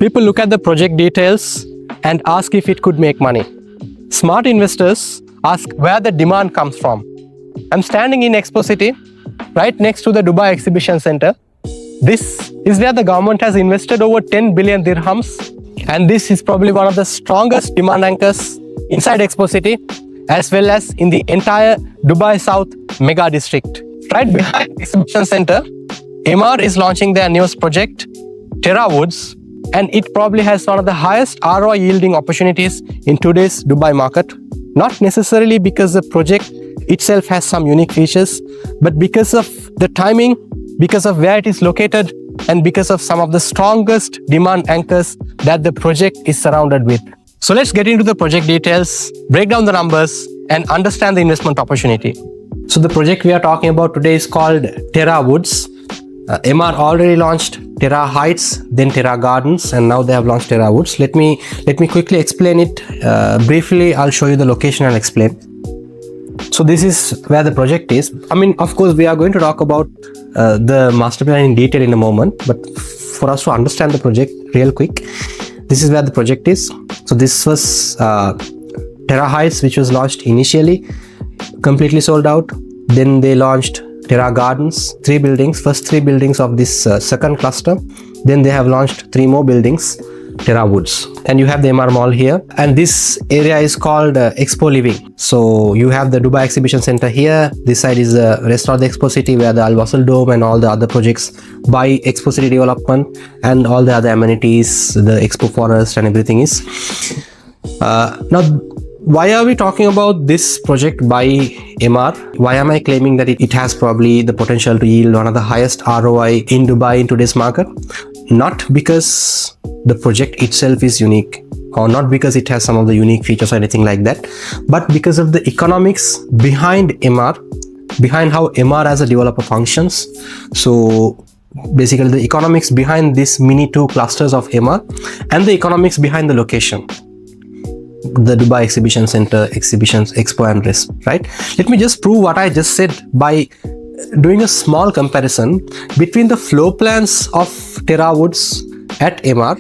People look at the project details and ask if it could make money. Smart investors ask where the demand comes from. I'm standing in Expo City, right next to the Dubai Exhibition Center. This is where the government has invested over 10 billion dirhams, and this is probably one of the strongest demand anchors inside Expo City, as well as in the entire Dubai South mega district. Right behind the Exhibition Center, Emaar is launching their newest project, Terra Woods, and it probably has one of the highest ROI yielding opportunities in today's Dubai market. Not necessarily because the project itself has some unique features, but because of the timing, because of where it is located, and because of some of the strongest demand anchors that the project is surrounded with. So let's get into the project details, break down the numbers, and understand the investment opportunity. So the project we are talking about today is called Terra Woods. Emaar already launched Terra Heights, then Terra Gardens, and now they have launched Terra Woods. Let me quickly explain it. Briefly, I'll show you the location and explain. So this is where the project is. I mean, of course, we are going to talk about the master plan in detail in a moment, but for us to understand the project real quick, this is where the project is. So this was Terra Heights, which was launched initially, completely sold out. Then they launched Terra Gardens, 3 buildings, first 3 buildings of this second cluster. Then they have launched 3 more buildings, Terra Woods. And you have the Emaar Mall here. And this area is called Expo Living. So you have the Dubai Exhibition Center here. This side is the rest of the Expo City, where the Al Wasl Dome and all the other projects by Expo City Development and all the other amenities, the Expo Forest and everything is. Now, why are we talking about this project by Emaar? Why am I claiming that it has probably the potential to yield one of the highest ROI in Dubai in today's market? Not because the project itself is unique, or not because it has some of the unique features or anything like that, but because of the economics behind Emaar, behind how Emaar as a developer functions. So basically the economics behind this mini 2 clusters of Emaar, and the economics behind the location, the Dubai Exhibition Center, Exhibitions, Expo and rest, right? Let me just prove what I just said by doing a small comparison between the floor plans of Terra Woods at Emaar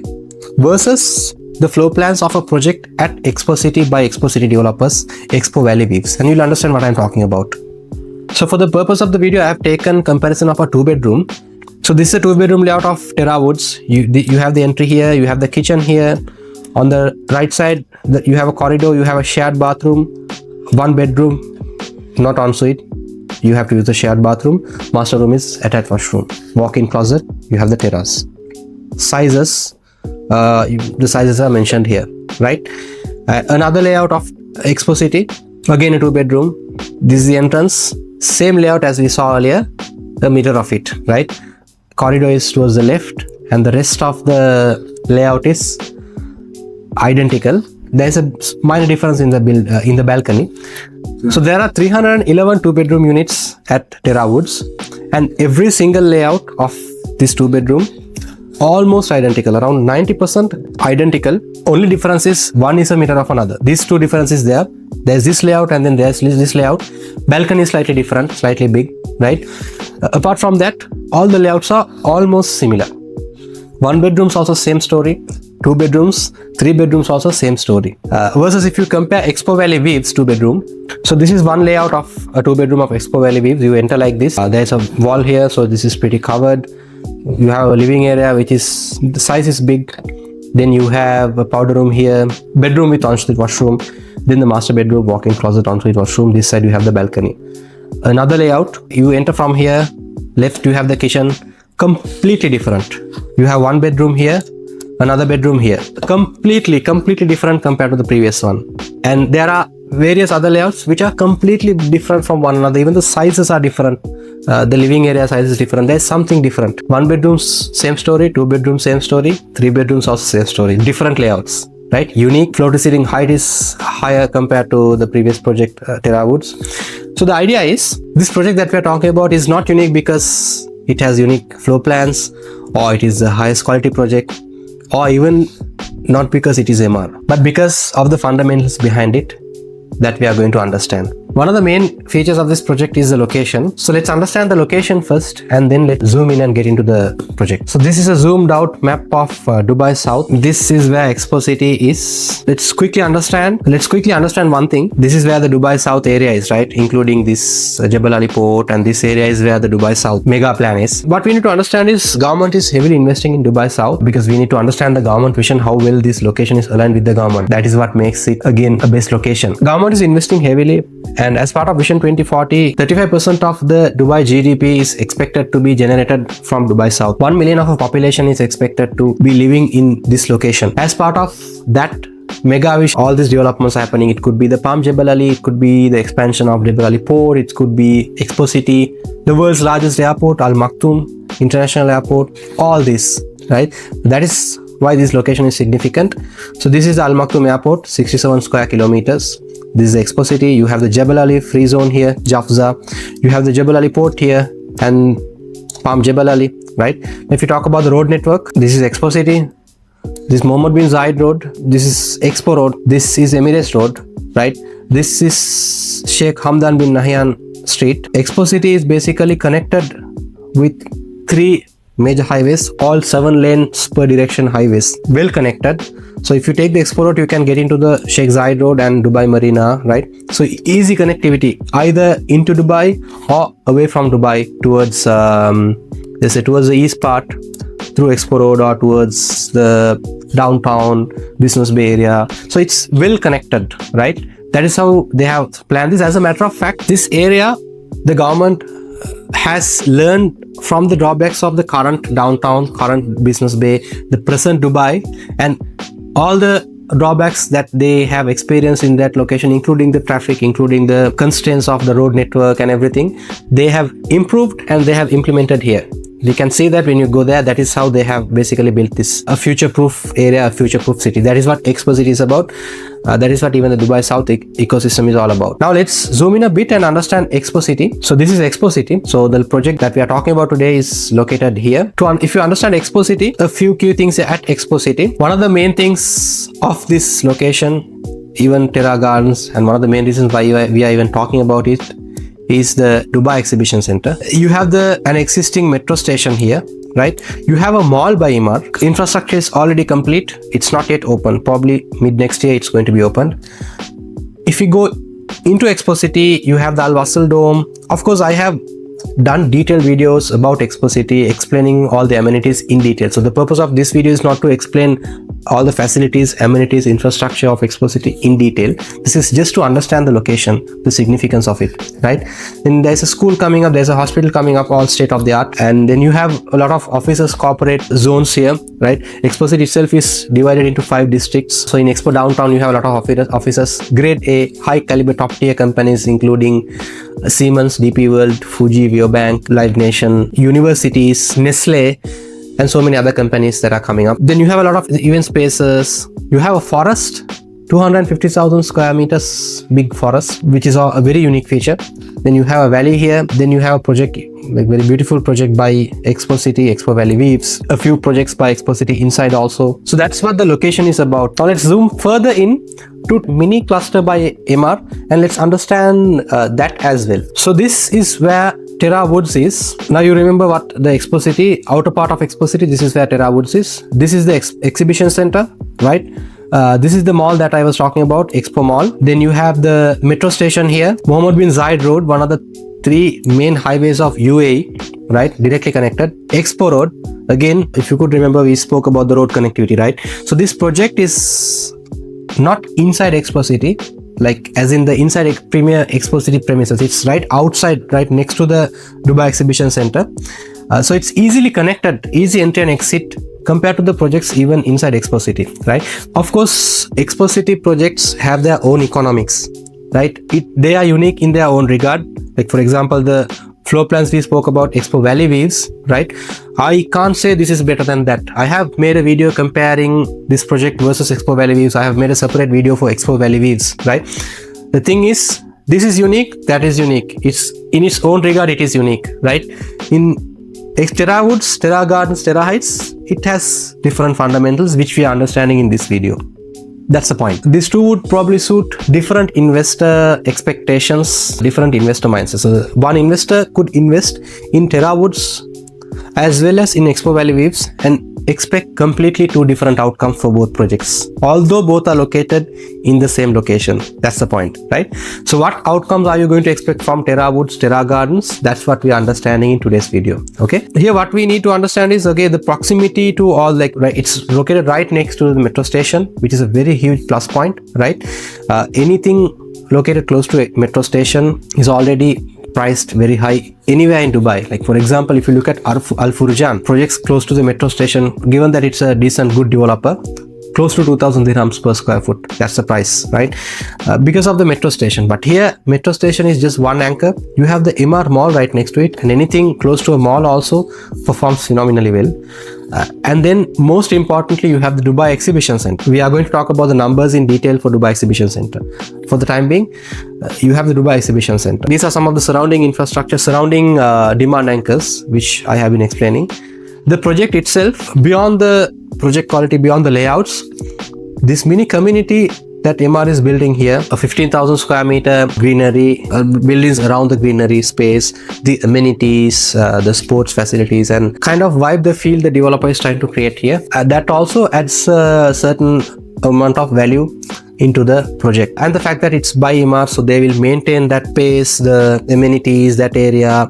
versus the floor plans of a project at Expo City by Expo City developers, Expo Valley Weaves, and you'll understand what I'm talking about. So for the purpose of the video, I have taken comparison of a 2-bedroom. So this is a 2-bedroom layout of Terra Woods. You have the entry here, you have the kitchen here. On the right side, you have a corridor, you have a shared bathroom, 1 bedroom, not ensuite. You have to use the shared bathroom. Master room is attached washroom. Walk-in closet, you have the terrace. Sizes, the sizes are mentioned here, right? Another layout of Expo City, again a 2-bedroom. This is the entrance, same layout as we saw earlier, a mirror of it, right? Corridor is towards the left, and the rest of the layout is identical. There's a minor difference in the balcony. So there are 311 2-bedroom units at Terra Woods, and every single layout of this 2-bedroom almost identical, around 90% identical. Only difference is one is a mirror of another. These 2 differences there. There's this layout and then there's this layout. Balcony is slightly different, slightly big, right? Apart from that, all the layouts are almost similar. 1 bedrooms also same story. 2 bedrooms, 3 bedrooms also same story. Versus if you compare Expo Valley Weaves 2-bedroom, so this is one layout of a 2-bedroom of Expo Valley Weaves. You enter like this. There's a wall here, so this is pretty covered. You have a living area, which is, the size is big. Then you have a powder room here, bedroom with ensuite washroom. Then the master bedroom, walk-in closet, ensuite washroom. This side you have the balcony. Another layout, you enter from here, left you have the kitchen, completely different. You have 1 bedroom here, another bedroom here, completely different compared to the previous one. And there are various other layouts which are completely different from one another. Even the sizes are different. The living area size is different. There's something different. 1 bedrooms, same story. 2 bedrooms, same story. 3 bedrooms, also same story. Different layouts, right? Unique floor to ceiling height is higher compared to the previous project, Terra Woods. So the idea is, this project that we're talking about is not unique because it has unique floor plans, or it is the highest quality project, or even not because it is Emaar, but because of the fundamentals behind it that we are going to understand. One of the main features of this project is the location. So let's understand the location first and then let's zoom in and get into the project. So this is a zoomed out map of Dubai South. This is where Expo City is. Let's quickly understand one thing. This is where the Dubai South area is, right? Including this Jebel Ali port, and this area is where the Dubai South mega plan is. What we need to understand is government is heavily investing in Dubai South because we need to understand the government vision, how well this location is aligned with the government. That is what makes it again a best location. Government is investing heavily, and as part of Vision 2040, 35% of the Dubai GDP is expected to be generated from Dubai South. 1 million of a population is expected to be living in this location. As part of that mega wish, all these developments are happening. It could be the Palm Jebel Ali, it could be the expansion of Jebel Ali port, it could be Expo City, the world's largest airport, Al Maktoum International Airport, all this, right? That is why this location is significant. So this is the Al Maktoum Airport, 67 square kilometers. This is the Expo City. You have the Jebel Ali free zone here, Jafza. You have the Jebel Ali port here and Palm Jebel Ali, right? If you talk about the road network, this is Expo City. This is Mohammed bin Zayed Road. This is Expo Road. This is Emirates Road, right? This is Sheikh Hamdan bin Nahyan Street. Expo City is basically connected with 3 major highways, all 7 lanes per direction highways, well connected. So if you take the Expo Road, you can get into the Sheikh Zayed Road and Dubai Marina, right? So easy connectivity either into Dubai or away from Dubai towards towards the east part through Expo Road or towards the downtown business bay area. So it's well connected, right? That is how they have planned this. As a matter of fact, this area, the government has learned from the drawbacks of the current downtown, current business bay, the present Dubai, and all the drawbacks that they have experienced in that location, including the traffic, including the constraints of the road network and everything, they have improved and they have implemented here. You can see that when you go there, that is how they have basically built this, a future-proof area, a future-proof city. That is what Expo City is about. That is what even the Dubai South ecosystem is all about. Now let's zoom in a bit and understand Expo City. So this is Expo City. So the project that we are talking about today is located here. If you understand Expo City, a few key things at Expo City. One of the main things of this location, even Terra Gardens, and one of the main reasons why we are even talking about it, is the Dubai Exhibition Center. You have an existing metro station here, right? You have a mall by Emaar. Infrastructure is already complete. It's not yet open. Probably mid next year it's going to be opened. If you go into Expo City, you have the Al Wasl Dome. Of course, I have done detailed videos about Expo City explaining all the amenities in detail. So the purpose of this video is not to explain all the facilities, amenities, infrastructure of Expo City in detail. This is just to understand the location, the significance of it, right? Then there's a school coming up, there's a hospital coming up, all state of the art, and then you have a lot of offices, corporate zones here, right? Expo City itself is divided into 5 districts. So in Expo Downtown, you have a lot of offices, grade A, high caliber, top tier companies, including Siemens, DP World, Fuji, Bank, Live Nation, universities, Nestle, and so many other companies that are coming up. Then you have a lot of event spaces. You have a forest, 250,000 square meters, big forest, which is a very unique feature. Then you have a valley here. Then you have a project, like very beautiful project by Expo City, Expo Valley Weaves, a few projects by Expo City inside also. So that's what the location is about. Now let's zoom further in to mini cluster by Emaar and let's understand that as well. So this is where Terra Woods is. Now you remember what the Expo City, outer part of Expo City, this is where Terra Woods is. This is the exhibition center, right? This is the mall that I was talking about, Expo Mall. Then you have the metro station here, Mohammed bin Zayed Road, one of the 3 main highways of UAE, right? Directly connected. Expo Road, again, if you could remember, we spoke about the road connectivity, right? So this project is not inside Expo City, like as in the inside premier Expo City premises. It's right outside, right next to the Dubai Exhibition Center. So it's easily connected, easy entry and exit compared to the projects even inside Expo City, right? Of course, Expo City projects have their own economics, right? They are unique in their own regard. Like for example, the floor plans we spoke about, Expo Valley Weaves, right? I can't say this is better than that. I have made a video comparing this project versus Expo Valley Weaves. I have made a separate video for Expo Valley Weaves, right? The thing is, this is unique, that is unique. It's in its own regard, it is unique, right? In Terra Woods, Terra Gardens, Terra Heights, it has different fundamentals which we are understanding in this video. That's the point. These two would probably suit different investor expectations, different investor mindsets. So one investor could invest in Terra Woods as well as in Expo Waves and expect completely two different outcomes for both projects, although both are located in the same location. That's the point, right? So what outcomes are you going to expect from Terra Woods, Terra Gardens? That's what we are understanding in today's video. Okay, here what we need to understand is, okay, the proximity to all, like, right, it's located right next to the metro station, which is a very huge plus point, right? Anything located close to a metro station is already priced very high anywhere in Dubai. Like, for example, if you look at Al Furjan projects close to the metro station, given that it's a decent good developer, close to 2000 dirhams per square foot. That's the price, right? Because of the metro station. But here metro station is just one anchor. You have the Emaar mall right next to it, and anything close to a mall also performs phenomenally well. And then most importantly, you have the Dubai Exhibition Center. We are going to talk about the numbers in detail for Dubai Exhibition Center. For the time being, you have the Dubai Exhibition Center. These are some of the surrounding infrastructure, surrounding demand anchors, which I have been explaining. The project itself, beyond the project quality, beyond the layouts, this mini community that Emaar is building here, a 15,000 square meter greenery, buildings around the greenery space, the amenities, the sports facilities, and kind of vibe the feel the developer is trying to create here. That also adds a certain amount of value into the project, and the fact that it's by Emaar, so they will maintain that pace, the amenities, that area,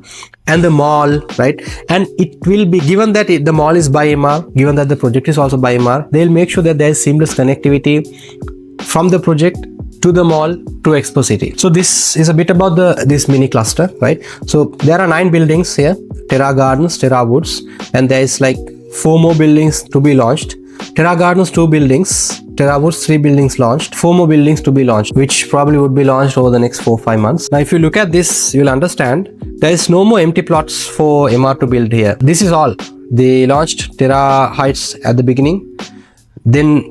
and the mall, right? And it will be, given that the mall is by Emaar, given that the project is also by Emaar, they'll make sure that there is seamless connectivity from the project to the mall to Expo City. So this is a bit about this mini cluster, right? So there are 9 buildings here: Terra Gardens, Terra Woods, and there is like 4 more buildings to be launched. Terra Gardens 2 buildings, Terra Woods 3 buildings launched, 4 more buildings to be launched, which probably would be launched over the next 4-5 months. Now if you look at this, you'll understand there is no more empty plots for Emaar to build here. This is all. They launched Terra Heights at the beginning, then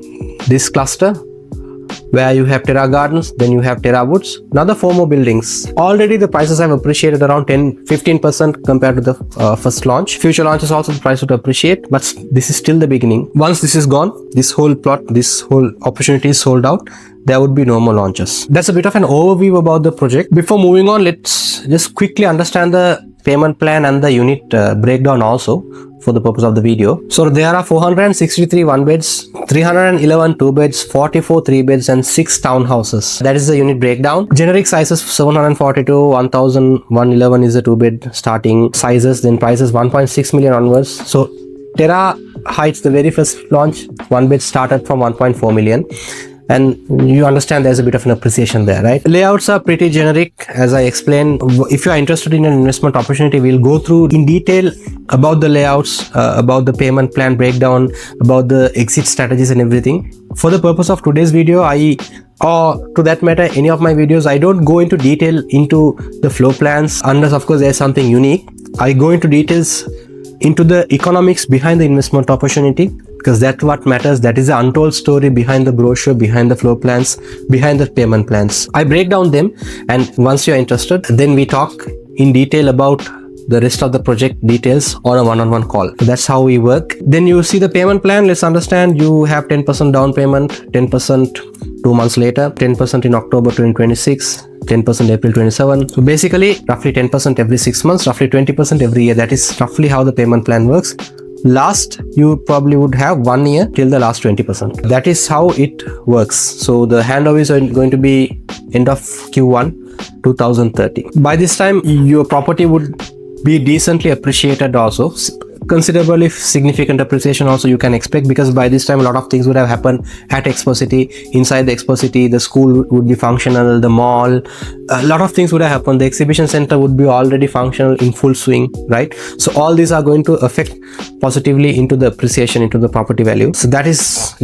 this cluster where you have Terra Gardens, then you have Terra Woods, another 4 more buildings. Already the prices have appreciated around 10-15% compared to the first launch. Future launches also the price would appreciate, but this is still the beginning. Once this is gone, this whole plot, this whole opportunity is sold out, there would be no more launches. That's a bit of an overview about the project. Before moving on, let's just quickly understand the payment plan and the unit breakdown also for the purpose of the video. So there are 463 1 beds, 311 2 beds, 44 3 beds, and 6 townhouses. That is the unit breakdown. Generic sizes 742, 1111 is the 2 bed starting sizes, then prices 1.6 million onwards. So Terra Heights, the very first launch, 1 bed started from 1.4 million. And you understand there's a bit of an appreciation there, right? Layouts are pretty generic, as I explained. If you are interested in an investment opportunity, we'll go through in detail about the layouts, about the payment plan breakdown, about the exit strategies and everything. For the purpose of today's video, or to that matter, any of my videos, I don't go into detail into the floor plans, unless of course there's something unique. I go into details into the economics behind the investment opportunity, because that's what matters. That is the untold story behind the brochure, behind the floor plans, behind the payment plans. I break down them, and once you're interested, then we talk in detail about the rest of the project details on a one-on-one call. So that's how we work. Then you see the payment plan. Let's understand you have 10% down payment, 10% 2 months later, 10% in October 2026, 10% April 27. So basically roughly 10% every 6 months, roughly 20% every year. That is roughly how the payment plan works. Last, you probably would have 1 year till the last 20%. That is how it works. So the handovers are going to be end of Q1 2030. By this time, your property would be decently appreciated also. Considerably significant appreciation also you can expect, because by this time a lot of things would have happened at Expo City. Inside the Expo City, the school would be functional, the mall, a lot of things would have happened. The exhibition center would be already functional in full swing, right? So all these are going to affect positively into the appreciation, into the property value. So that is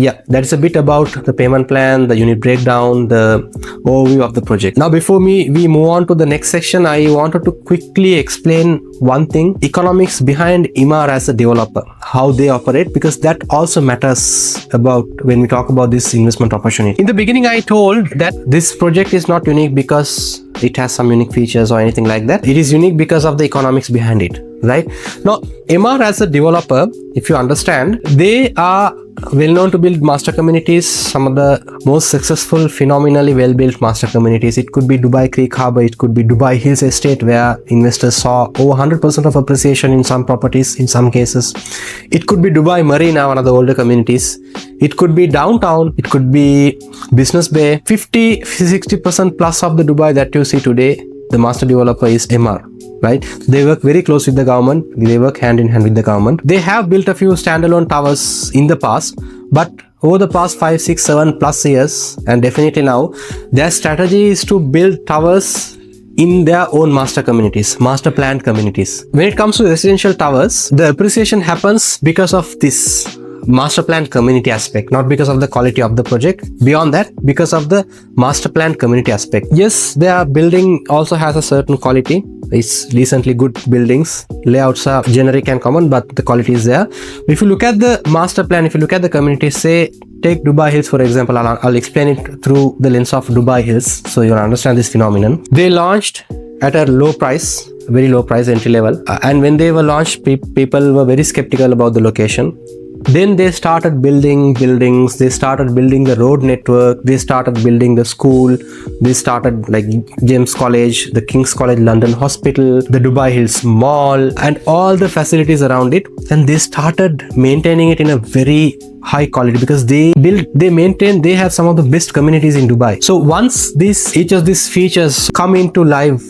a bit about the payment plan, the unit breakdown, the overview of the project. Now before we move on to the next section, I wanted to quickly explain one thing: economics behind Emaar as a developer, how they operate, because that also matters about when we talk about this investment opportunity. In the beginning, I told that this project is not unique because it has some unique features or anything like that. It is unique because of the economics behind it, right? Now, Emaar as a developer, if you understand, they are well known to build master communities, some of the most successful, phenomenally well-built master communities. It could be Dubai Creek Harbour, it could be Dubai Hills Estate, where investors saw over 100% of appreciation in some properties, in some cases. It could be Dubai Marina, one of the older communities. It could be downtown, it could be Business Bay. 50-60% plus of the Dubai that you see today, the master developer is Emaar. Right? They work very close with the government. They work hand in hand with the government. They have built a few standalone towers in the past, but over the past 5, 6, 7 plus years, and definitely now, their strategy is to build towers in their own master communities, master planned communities. When it comes to residential towers, the appreciation happens because of this master plan community aspect, not because of the quality of the project. Beyond that, because of the master plan community aspect. Yes, their building also has a certain quality. It's decently good buildings. Layouts are generic and common, but the quality is there. If you look at the master plan, if you look at the community, say, take Dubai Hills for example, I'll explain it through the lens of Dubai Hills, so you'll understand this phenomenon. They launched at a low price, very low price, entry level. And when they were launched, people were very skeptical about the location. Then they started building buildings, they started building the road network, they started building the school, they started like James College, the King's College London Hospital, the Dubai Hills Mall, and all the facilities around it. And they started maintaining it in a very high quality because they have some of the best communities in Dubai. So once each of these features come into life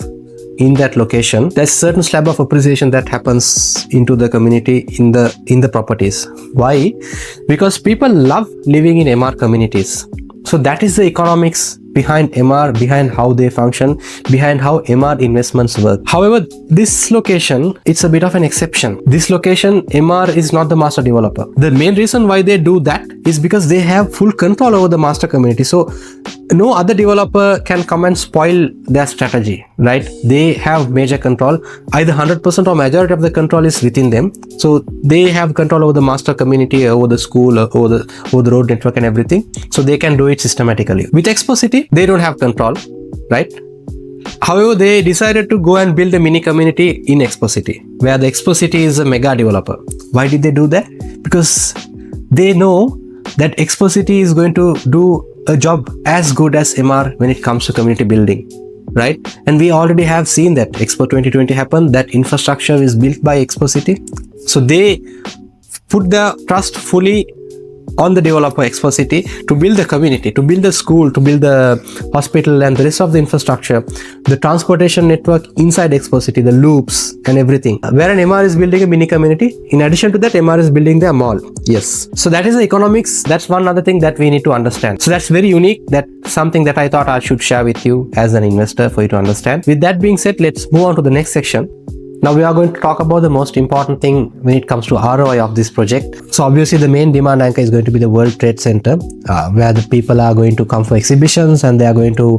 in that location, there's certain slab of appreciation that happens into the community in the properties. Why? Because people love living in Emaar communities. So that is the economics behind Emaar, behind how they function, behind how Emaar investments work. However, this location, it's a bit of an exception. This location, Emaar is not the master developer. The main reason why they do that is because they have full control over the master community. So no other developer can come and spoil their strategy, right? They have major control. Either 100% or majority of the control is within them. So they have control over the master community, over the school, over the road network and everything. So they can do it systematically. With Expo City, they don't have control, right? However, they decided to go and build a mini community in Expo City, where the Expo City is a mega developer. Why did they do that? Because they know that Expo City is going to do a job as good as Emaar when it comes to community building, right? And we already have seen that Expo 2020 happened, that infrastructure is built by Expo City. So they put their trust fully on the developer Expo City to build the community, to build the school, to build the hospital and the rest of the infrastructure, the transportation network inside Expo City, the loops and everything. Wherein Emaar is building a mini community. In addition to that, Emaar is building their mall. Yes. So that is the economics. That's one other thing that we need to understand. So that's very unique. That's something that I thought I should share with you as an investor for you to understand. With that being said, let's move on to the next section. Now we are going to talk about the most important thing when it comes to ROI of this project. So obviously the main demand anchor is going to be the World Trade Center, where the people are going to come for exhibitions and they are going to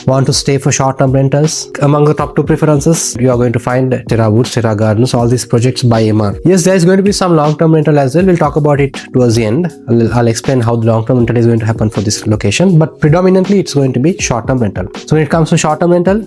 want to stay for short-term rentals. Among the top two preferences, you are going to find Terra Woods, Terra Gardens, all these projects by Emaar. Yes, there is going to be some long-term rental as well. We'll talk about it towards the end. I'll explain how the long-term rental is going to happen for this location, but predominantly it's going to be short-term rental. So when it comes to short-term rental,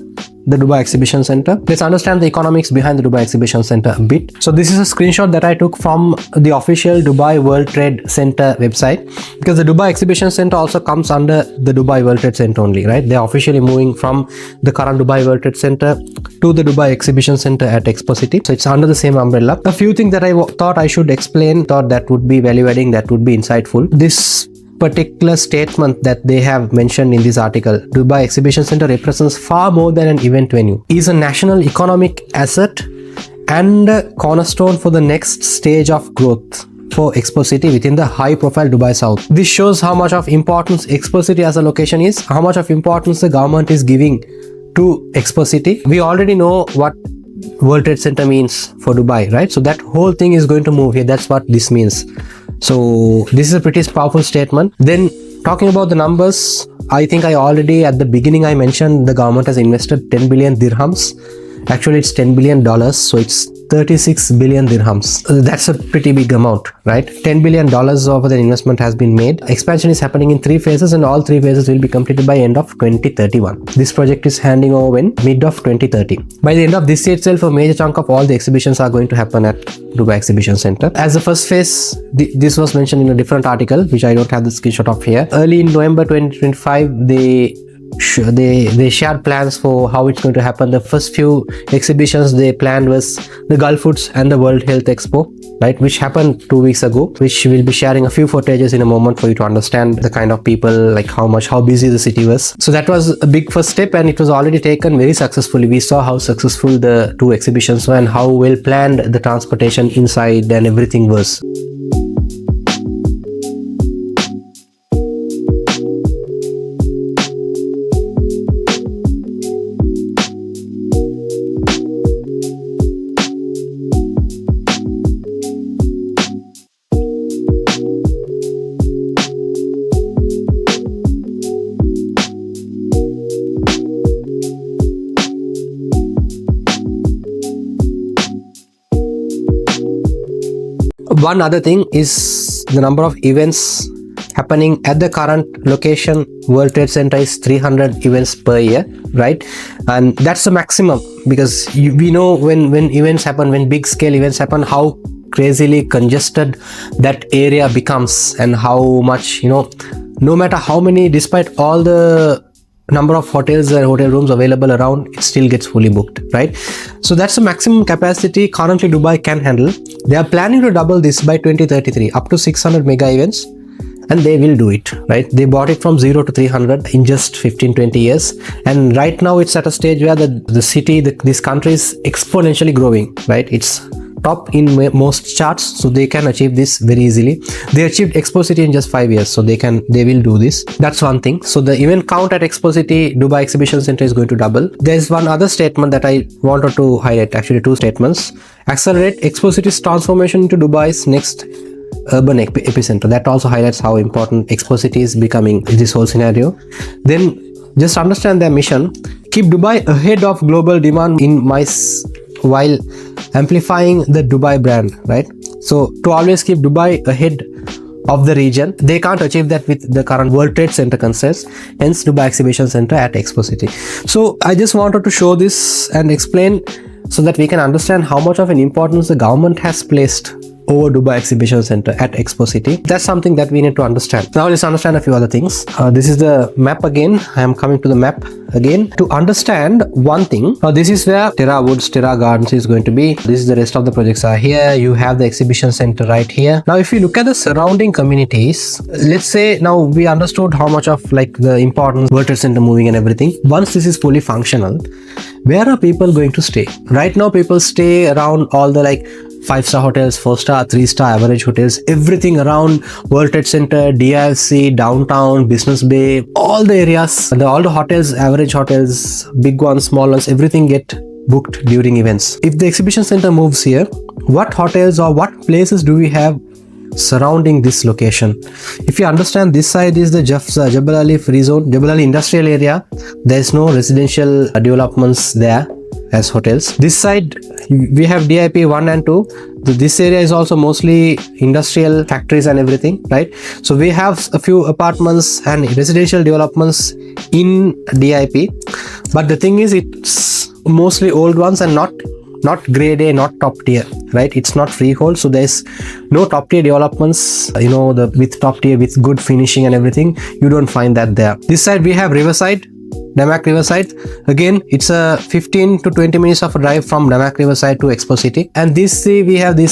the Dubai Exhibition Center. Let's understand the economics behind the Dubai Exhibition Center a bit. So this is a screenshot that I took from the official Dubai World Trade Center website, because the Dubai Exhibition Center also comes under the Dubai World Trade Center only, right? They're officially moving from the current Dubai World Trade Center to the Dubai Exhibition Center at Expo City. So it's under the same umbrella. A few things that I thought I should explain, thought that would be value adding, that would be insightful. This particular statement that they have mentioned in this article, Dubai Exhibition Center represents far more than an event venue, is a national economic asset and a cornerstone for the next stage of growth for Expo City within the high profile Dubai South. This shows how much of importance Expo City as a location is, how much of importance the government is giving to Expo City. We already know what World Trade Center means for Dubai, right? So that whole thing is going to move here. That's what this means. So this is a pretty powerful statement. Then talking about the numbers, I think I already at the beginning I mentioned the government has invested 10 billion dirhams. Actually it's $10 billion, so it's 36 billion dirhams. That's a pretty big amount, right? $10 billion of the investment has been made. Expansion is happening in 3 phases, and all 3 phases will be completed by end of 2031. This project is handing over in mid of 2030. By the end of this year itself, a major chunk of all the exhibitions are going to happen at Dubai Exhibition Center. As the first phase, this was mentioned in a different article, which I don't have the screenshot of here. Early in November 2025, they shared plans for how it's going to happen. The first few exhibitions they planned was the Gulf Foods and the World Health Expo, right, which happened 2 weeks ago, which we'll be sharing a few footages in a moment for you to understand the kind of people, like how busy the city was. So that was a big first step, and it was already taken very successfully. We saw how successful the 2 exhibitions were and how well planned the transportation inside and everything was. One other thing is the number of events happening at the current location. World Trade Center is 300 events per year, right? And that's the maximum, because we know when events happen, when big scale events happen, how crazily congested that area becomes, and how much, no matter how many, despite all the number of hotels and hotel rooms available around, it still gets fully booked, right? So that's the maximum capacity currently Dubai can handle. They are planning to double this by 2033, up to 600 mega events, and they will do it, right? They bought it from 0 to 300 in just 15-20 years, and right now it's at a stage where the city, this country is exponentially growing, right? It's top in most charts, so they can achieve this very easily. They achieved Expo City in just 5 years, so they will do this. That's one thing. So the event count at Expo City Dubai Exhibition Center is going to double. There's one other statement that I wanted to highlight, actually 2 statements. Accelerate Expo City's transformation into Dubai's next urban epicenter. That also highlights how important Expo City is becoming in this whole scenario. Then just understand their mission: keep Dubai ahead of global demand in MICE while amplifying the Dubai brand, right? So to always keep Dubai ahead of the region, they can't achieve that with the current World Trade Center concepts, hence Dubai Exhibition Center at Expo City. So I just wanted to show this and explain so that we can understand how much of an importance the government has placed over Dubai Exhibition Center at Expo City. That's something that we need to understand. Now let's understand a few other things. This is the map again. I am coming to the map again to understand one thing. This is where Terra Woods, Terra Gardens is going to be. This is the rest of the projects are here. You have the exhibition center right here. Now if you look at the surrounding communities, let's say now we understood how much of like the importance World Trade Center moving and everything. Once this is fully functional, where are people going to stay? Right now people stay around all the like 5-star hotels, 4-star, 3-star average hotels, everything around World Trade Center, DIFC, downtown, Business Bay, all the areas, all the hotels, average hotels, big ones, small ones, everything get booked during events. If the exhibition center moves here, what hotels or what places do we have surrounding this location? If you understand, this side is the Jebel Ali free zone, Jebel Ali industrial area. There is no residential developments there as hotels. This side we have DIP 1 and 2. This area is also mostly industrial factories and everything, right? So we have a few apartments and residential developments in DIP, but the thing is it's mostly old ones and not grade A, not top tier, right? It's not freehold, so there's no top tier developments, with top tier with good finishing and everything. You don't find that there. This side we have Riverside, Damac Riverside. Again, it's a 15 to 20 minutes of a drive from Damac Riverside to Expo City. And these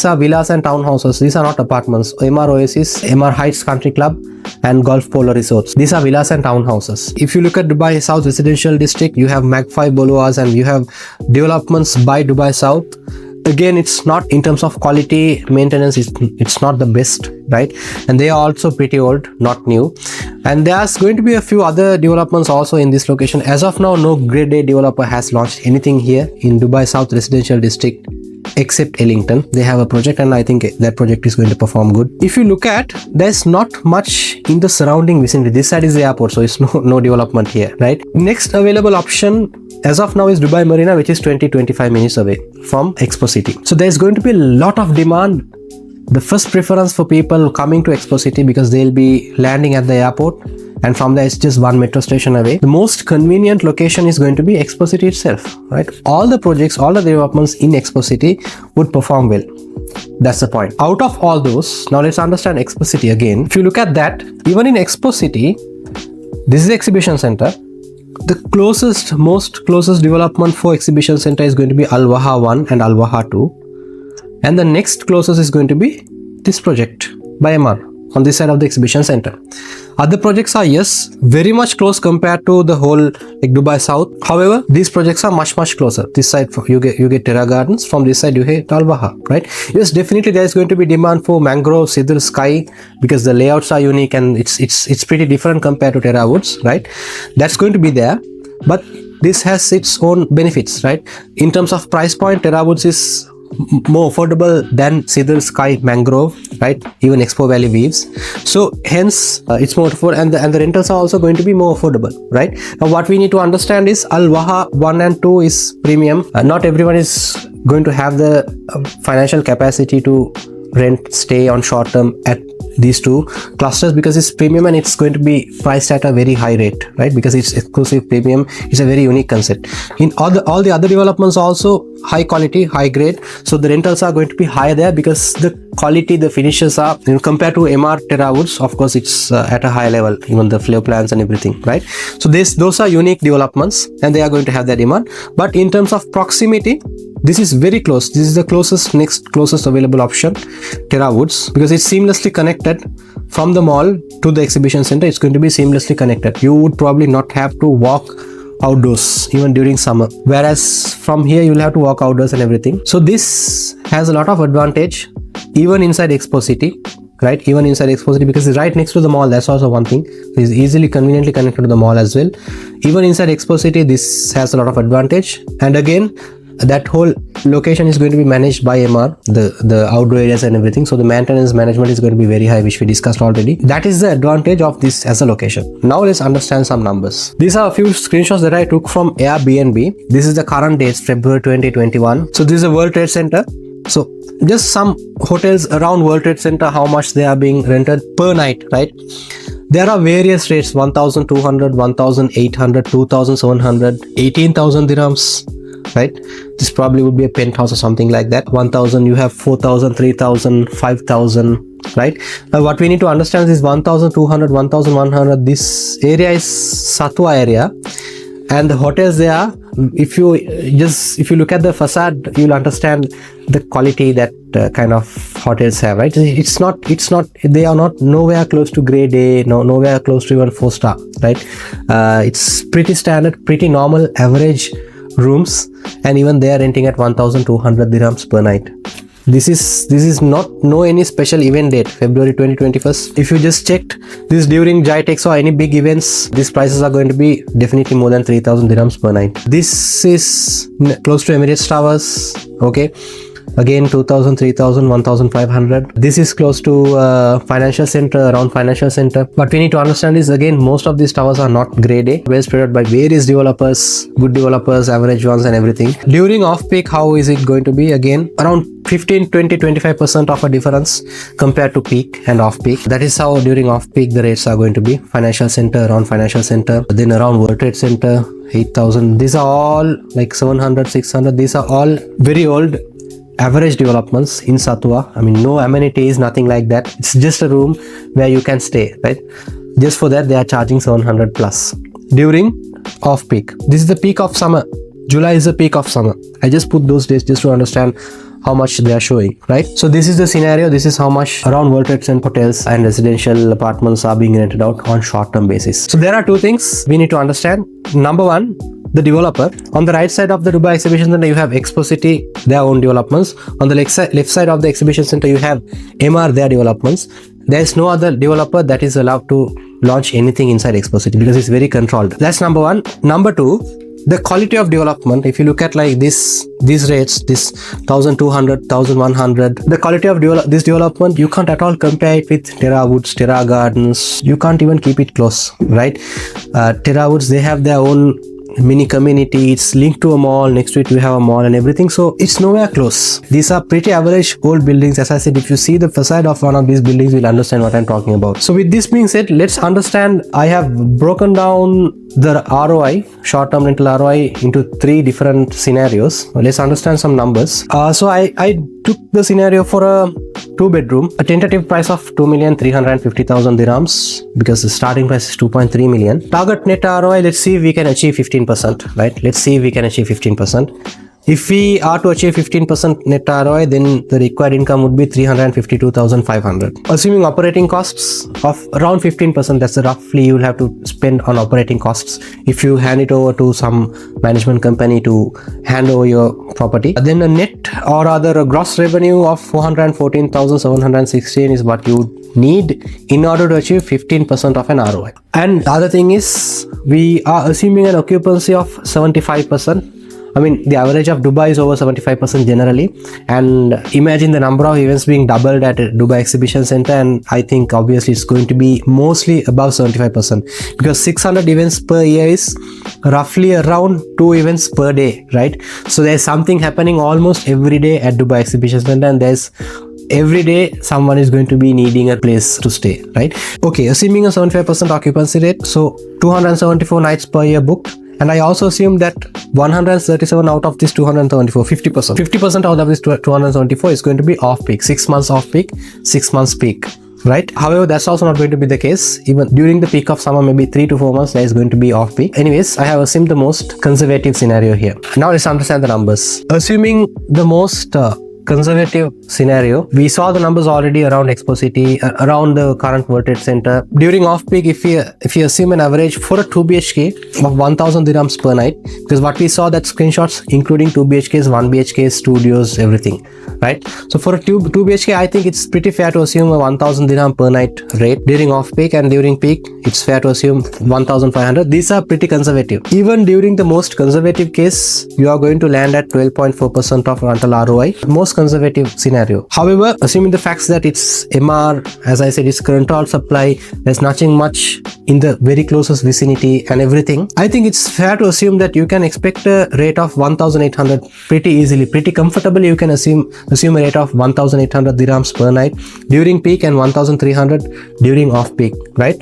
are villas and townhouses. These are not apartments. Emaar Oasis, Emaar Heights Country Club and Golf Polo Resorts. These are villas and townhouses. If you look at Dubai South Residential District, you have Magpie Boulevards and you have developments by Dubai South. Again, it's not in terms of quality maintenance, it's not the best, right? And they are also pretty old, not new. And there's going to be a few other developments also in this location. As of now, no grade A developer has launched anything here in Dubai South Residential District except Ellington. They have a project and I think that project is going to perform good. If you look at, there's not much in the surrounding vicinity. This side is the airport, so it's no development here, right? Next available option as of now is Dubai Marina, which is 20-25 minutes away from Expo City. So there's going to be a lot of demand. The first preference for people coming to Expo City, because they'll be landing at the airport, and from there it's just one metro station away. The most convenient location is going to be Expo City itself, right? All the projects, all the developments in Expo City would perform well. That's the point. Out of all those, now let's understand Expo City again. If you look at that, even in Expo City, this is the exhibition center. The most closest development for exhibition center is going to be Al Waha 1 and Al Waha 2. And the next closest is going to be this project by Emaar on this side of the exhibition center. Other projects are, yes, very much close compared to the whole like Dubai South. However, these projects are much closer. This side you get Terra Gardens, from this side you get Al Waha, right? Yes, definitely there is going to be demand for mangrove, cedar, sky, because the layouts are unique and it's pretty different compared to Terra Woods, right? That's going to be there, but this has its own benefits, right? In terms of price point, Terra Woods is more affordable than Cedar, Sky, Mangrove, right? Even Expo Valley Weaves. So hence it's more affordable, and the rentals are also going to be more affordable, right? Now what we need to understand is Al Waha 1 and 2 is premium. Not everyone is going to have the financial capacity to rent, stay on short term at these two clusters, because it's premium and it's going to be priced at a very high rate, right? Because it's exclusive premium. It's a very unique concept. In all the other developments also high quality, high grade, so the rentals are going to be higher there, because the quality, the finishes are, compared to Emaar, Terra Woods, of course it's at a high level, even the floor plans and everything, right? So those are unique developments and they are going to have their demand. But in terms of proximity, this is very close. This is the next closest available option, Terra Woods, because it's seamlessly connected from the mall to the exhibition center. It's going to be seamlessly connected. You would probably not have to walk outdoors even during summer, whereas from here you'll have to walk outdoors and everything. So this has a lot of advantage even inside Expo City, right? Even inside Expo City, because it's right next to the mall. That's also one thing. It's easily conveniently connected to the mall as well. Even inside Expo City, this has a lot of advantage. And again, that whole location is going to be managed by Emaar, the outdoor areas and everything. So the maintenance management is going to be very high, which we discussed already. That is the advantage of this as a location. Now let's understand some numbers. These are a few screenshots that I took from Airbnb. This is the current dates, February 2021. So this is a World Trade Center. So just some hotels around World Trade Center, how much they are being rented per night, right? There are various rates: 1,200, 1,800, 2,700, 18,000 dirhams, right? This probably would be a penthouse or something like that. 1,000, you have 4,000, 3,000, 5,000, right? Now what we need to understand is 1,200, 1,100. This area is Satwa area, and the hotels there, if you look at the facade, you'll understand the quality that kind of hotels have, right? It's not they are not nowhere close to grade A, nowhere close to even 4-star, right? It's pretty standard, pretty normal, average rooms, and even they are renting at 1,200 dirhams per night. This is not any special event date, February 2021. If you just checked this during GITEX or any big events, these prices are going to be definitely more than 3,000 dirhams per night. This is close to Emirates Towers, okay? Again, 2,000, 3,000, 1,500. This is close to financial center, around financial center. What we need to understand is, again, most of these towers are not grade A, well spread out by various developers, good developers, average ones and everything. During off-peak, how is it going to be? Again, around 15, 20, 25% of a difference compared to peak and off-peak. That is how during off-peak the rates are going to be. Financial center, around financial center, then around World Trade Center, 8,000. These are all like 700, 600. These are all very old average developments in Satwa. I mean, no amenities, nothing like that. It's just a room where you can stay, right? Just for that, they are charging 700 plus. During off-peak, this is the peak of summer. July is the peak of summer. I just put those days just to understand how much they are showing, right? So this is the scenario. This is how much around World Trade Center hotels and residential apartments are being rented out on short-term basis. So there are two things we need to understand. Number one, the developer. On the right side of the Dubai Exhibition Center, you have Expo City, their own developments. On the left side of the Exhibition Center, you have Emaar, their developments. There is no other developer that is allowed to launch anything inside Expo City because it's very controlled. That's number one. Number two, the quality of development. If you look at like these rates, this 1,200, 1,100, the quality of this development, you can't at all compare it with Terra Woods, Terra Gardens. You can't even keep it close, right? Terra Woods, they have their own mini community. It's linked to a mall. Next to it we have a mall and everything. So it's nowhere close. These are pretty average old buildings. As I said, if you see the facade of one of these buildings, you'll understand what I'm talking about. So with this being said, let's understand. I have broken down the ROI, short-term rental ROI, into 3 different scenarios. Let's understand some numbers. So I took the scenario for a 2-bedroom, a tentative price of 2,350,000 dirhams, because the starting price is 2.3 million. Target net ROI, let's see if we can achieve 15%, right? Let's see if we can achieve 15%. If we are to achieve 15% net ROI, then the required income would be 352,500. Assuming operating costs of around 15%, that's roughly you will have to spend on operating costs if you hand it over to some management company to hand over your property. Then a net, or rather a gross revenue of 414,716 is what you need in order to achieve 15% of an ROI. And the other thing is, we are assuming an occupancy of 75%. I mean, the average of Dubai is over 75% generally, and imagine the number of events being doubled at Dubai Exhibition Center, and I think obviously it's going to be mostly above 75%, because 600 events per year is roughly around 2 events per day, right? So there's something happening almost every day at Dubai Exhibition Center, and there's every day someone is going to be needing a place to stay, right? Okay, assuming a 75% occupancy rate, so 274 nights per year booked. And I also assume that 137 out of this 274, 50% out of this 274 is going to be off-peak, 6 months off-peak, 6 months peak, right? However, that's also not going to be the case. Even during the peak of summer, maybe 3 to 4 months, there is going to be off-peak. Anyways, I have assumed the most conservative scenario here. Now let's understand the numbers. Assuming the most conservative scenario, we saw the numbers already around Expo City, around the current World Trade Center. During off-peak, if you assume an average for a 2 BHK of 1,000 dirhams per night, because what we saw, that screenshots including 2 BHKs, 1 BHK, studios, everything, right? So for a 2 BHK, I think it's pretty fair to assume a 1,000 dirham per night rate during off-peak, and during peak, it's fair to assume 1,500. These are pretty conservative. Even during the most conservative case, you are going to land at 12.4% of rental ROI. Most conservative scenario. However, assuming the facts that it's Emaar, as I said, it's controlled supply, there's nothing much in the very closest vicinity and everything, I think it's fair to assume that you can expect a rate of 1,800 pretty easily, pretty comfortably. You can assume a rate of 1,800 dirhams per night during peak and 1,300 during off peak, right?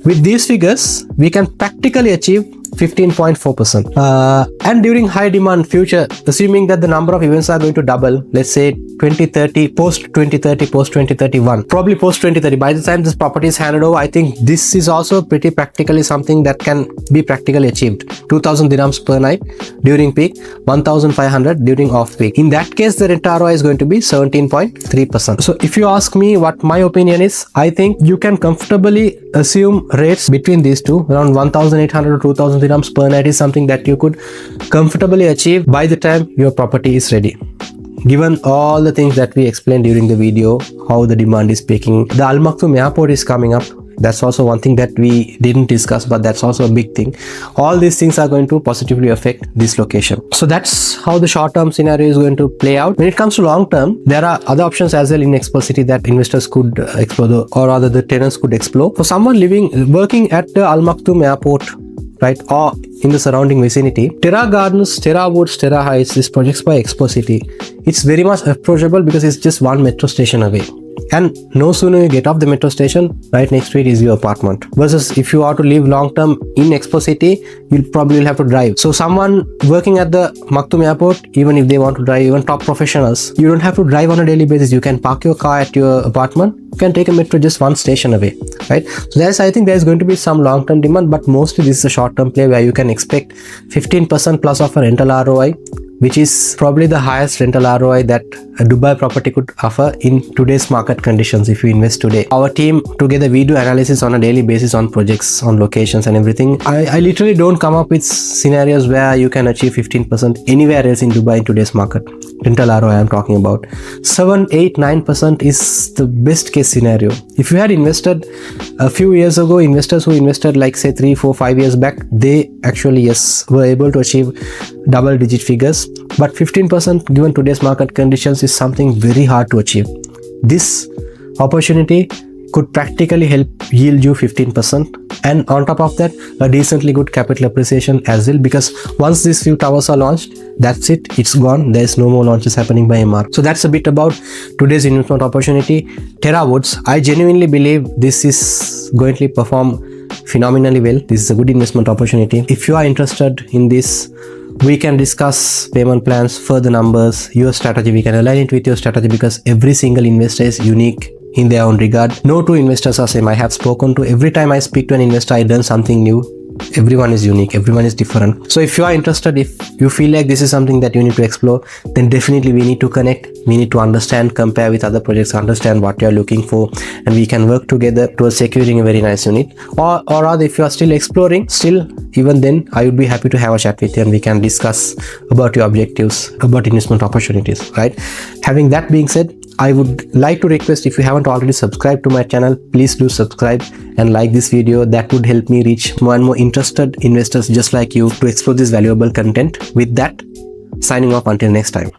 With these figures, we can practically achieve 15.4%. And during high demand future, assuming that the number of events are going to double, let's say 2030, post 2030, post 2031, probably post 2030, by the time this property is handed over, I think this is also pretty practically something that can be practically achieved. 2,000 dirhams per night during peak, 1,500 during off peak. In that case, the rent ROI is going to be 17.3%. So if you ask me what my opinion is, I think you can comfortably assume rates between these two, around 1,800 to 2,000 dirhams per night is something that you could comfortably achieve by the time your property is ready. Given all the things that we explained during the video, how the demand is peaking, the Al Maktoum Airport is coming up. That's also one thing that we didn't discuss, but that's also a big thing. All these things are going to positively affect this location. So that's how the short-term scenario is going to play out. When it comes to long-term, there are other options as well in Expo City that investors could explore, or rather the tenants could explore. For someone working at the Al Maktoum Airport, right, or in the surrounding vicinity, Terra Gardens, Terra Woods, Terra Heights, these projects by Expo City, it's very much approachable because it's just one metro station away. And no sooner you get off the metro station, right next to it is your apartment. Versus if you are to live long term in Expo City, you'll probably have to drive. So someone working at the Maktoum Airport, even if they want to drive, even top professionals, you don't have to drive on a daily basis. You can park your car at your apartment. You can take a metro just one station away, right? So I think there's going to be some long-term demand, but mostly this is a short-term play where you can expect 15% plus of a rental ROI, which is probably the highest rental ROI that a Dubai property could offer in today's market conditions if you invest today. Our team together, we do analysis on a daily basis on projects, on locations and everything. I literally don't come up with scenarios where you can achieve 15% anywhere else in Dubai in today's market. Rental ROI I'm talking about. 7, 8, 9% is the best case scenario. If you had invested a few years ago, investors who invested like say 3, 4, 5 years back, they actually, yes, were able to achieve double digit figures. But 15% given today's market conditions is something very hard to achieve. This opportunity could practically help yield you 15%. and on top of that a decently good capital appreciation as well, because once these few towers are launched, that's it, it's gone. There's no more launches happening by Emaar. So that's a bit about today's investment opportunity, Terra Woods. I genuinely believe this is going to perform phenomenally well. This is a good investment opportunity. If you are interested in this, we can discuss payment plans, further numbers, your strategy. We can align it with your strategy, because every single investor is unique in their own regard. No two investors are same. I have spoken to, every time I speak to an investor, I learn something new. Everyone is unique, everyone is different. So if you are interested, if you feel like this is something that you need to explore, then definitely we need to connect. We need to understand, compare with other projects, understand what you are looking for, and we can work together towards securing a very nice unit. Or rather, if you are still exploring, even then I would be happy to have a chat with you and we can discuss about your objectives, about investment opportunities, right? Having that being said, I would like to request, if you haven't already subscribed to my channel, please do subscribe and like this video. That would help me reach more and more interested investors just like you to explore this valuable content. With that, signing off until next time.